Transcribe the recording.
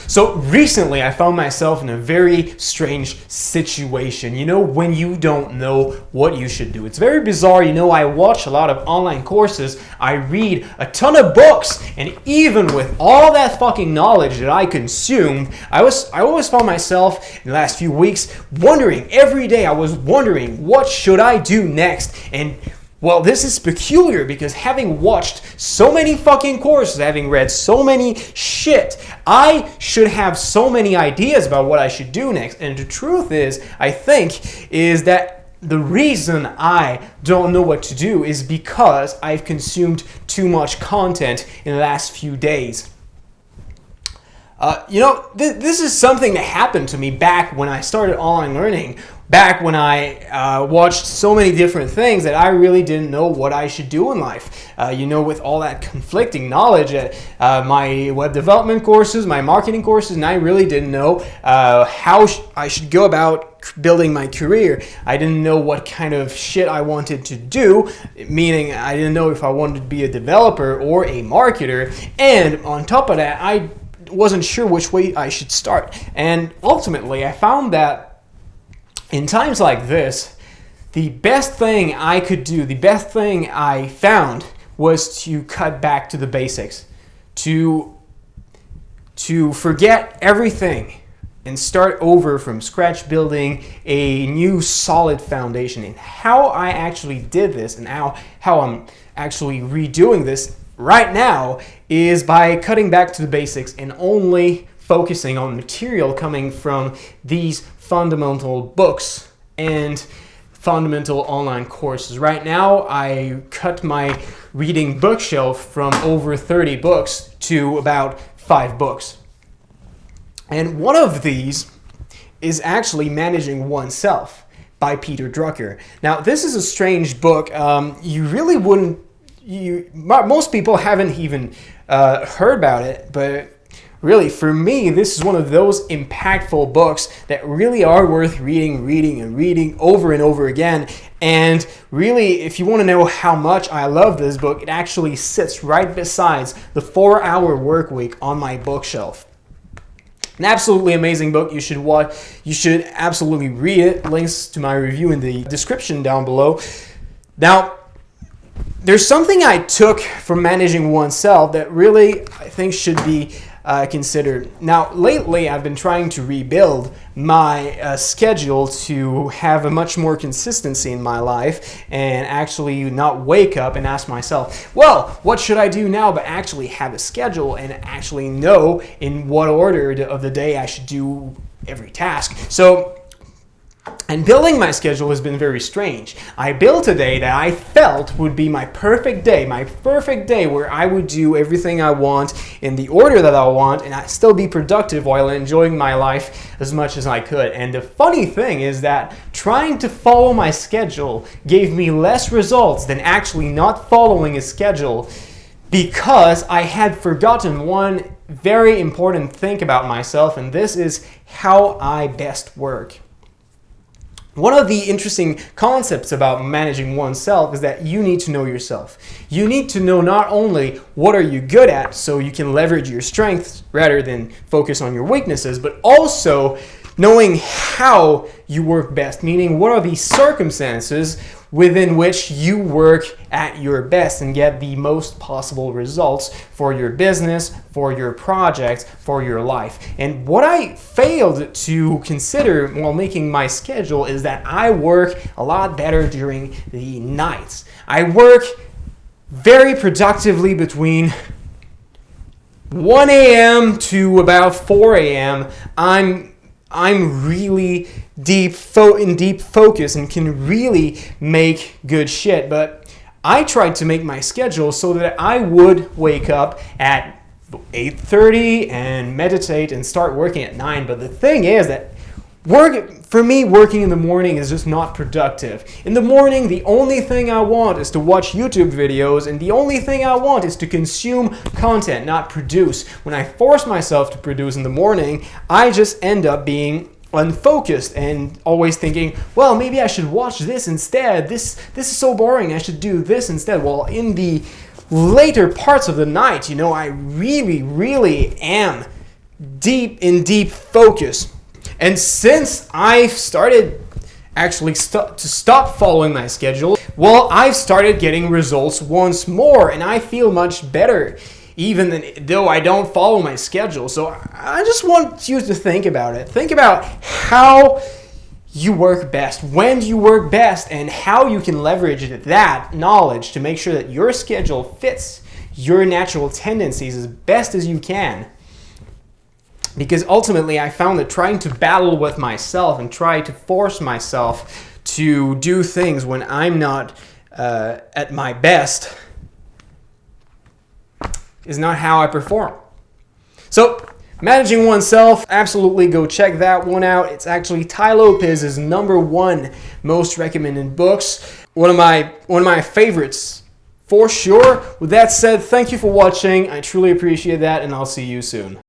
So recently I found myself in a very strange situation, when you don't know what you should do. It's very bizarre. I watch a lot of online courses, I read a ton of books, and even with all that fucking knowledge that I consumed, I always found myself in the last few weeks wondering, every day I was wondering, what should I do next? And well, this is peculiar because having watched so many fucking courses, having read so many shit, I should have so many ideas about what I should do next. And the truth is, I think, is that the reason I don't know what to do is because I've consumed too much content in the last few days. This is something that happened to me back when I started online learning, back when I watched so many different things that I really didn't know what I should do in life. With all that conflicting knowledge at my web development courses, my marketing courses, and I really didn't know how I should go about building my career. I didn't know what kind of shit I wanted to do, meaning I didn't know if I wanted to be a developer or a marketer, and on top of that, I wasn't sure which way I should start. And ultimately, I found that in times like this, the best thing I could do, the best thing I found was to cut back to the basics, to forget everything and start over from scratch, building a new solid foundation. And how I actually did this and how I'm actually redoing this right now is by cutting back to the basics and only focusing on material coming from these fundamental books and fundamental online courses. Right now, I cut my reading bookshelf from over 30 books to about 5 books. And one of these is actually Managing Oneself by Peter Drucker. Now, this is a strange book. You really wouldn't most people haven't even heard about it, but really, for me, this is one of those impactful books that really are worth reading over and over again. And really, if you want to know how much I love this book, it actually sits right beside the 4-Hour Workweek on my bookshelf. An absolutely amazing book. You should absolutely read it. Links to my review in the description down below. Now, there's something I took from Managing Oneself that really I think should be considered. Now, lately I've been trying to rebuild my schedule to have a much more consistency in my life and actually not wake up and ask myself, well, what should I do now? But actually have a schedule and actually know in what order of the day I should do every task. And building my schedule has been very strange. I built a day that I felt would be my perfect day where I would do everything I want in the order that I want and I'd still be productive while enjoying my life as much as I could. And the funny thing is that trying to follow my schedule gave me less results than actually not following a schedule, because I had forgotten one very important thing about myself, and this is how I best work. One of the interesting concepts about managing oneself is that you need to know yourself. You need to know not only what are you good at so you can leverage your strengths rather than focus on your weaknesses, but also knowing how you work best, meaning what are the circumstances within which you work at your best and get the most possible results for your business, for your project, for your life. And what I failed to consider while making my schedule is that I work a lot better during the nights. I work very productively between 1 a.m. to about 4 a.m. I'm really in deep focus and can really make good shit. But I tried to make my schedule so that I would wake up at 8:30 and meditate and start working at 9. But the thing is that working in the morning is just not productive. In the morning, the only thing I want is to watch YouTube videos, and the only thing I want is to consume content, not produce. When I force myself to produce in the morning, I just end up being unfocused and always thinking, well, maybe I should watch this instead. This is so boring. I should do this instead. Well, in the later parts of the night, I really am deep focus. And since I've started actually to stop following my schedule, well, I've started getting results once more, and I feel much better, even though I don't follow my schedule. So I just want you to think about it. Think about how you work best, when you work best, and how you can leverage that knowledge to make sure that your schedule fits your natural tendencies as best as you can. Because ultimately, I found that trying to battle with myself and try to force myself to do things when I'm not at my best is not how I perform. So, managing oneself, absolutely go check that one out. It's actually Tai Lopez's #1 most recommended books. One of my favorites, for sure. With that said, thank you for watching. I truly appreciate that, and I'll see you soon.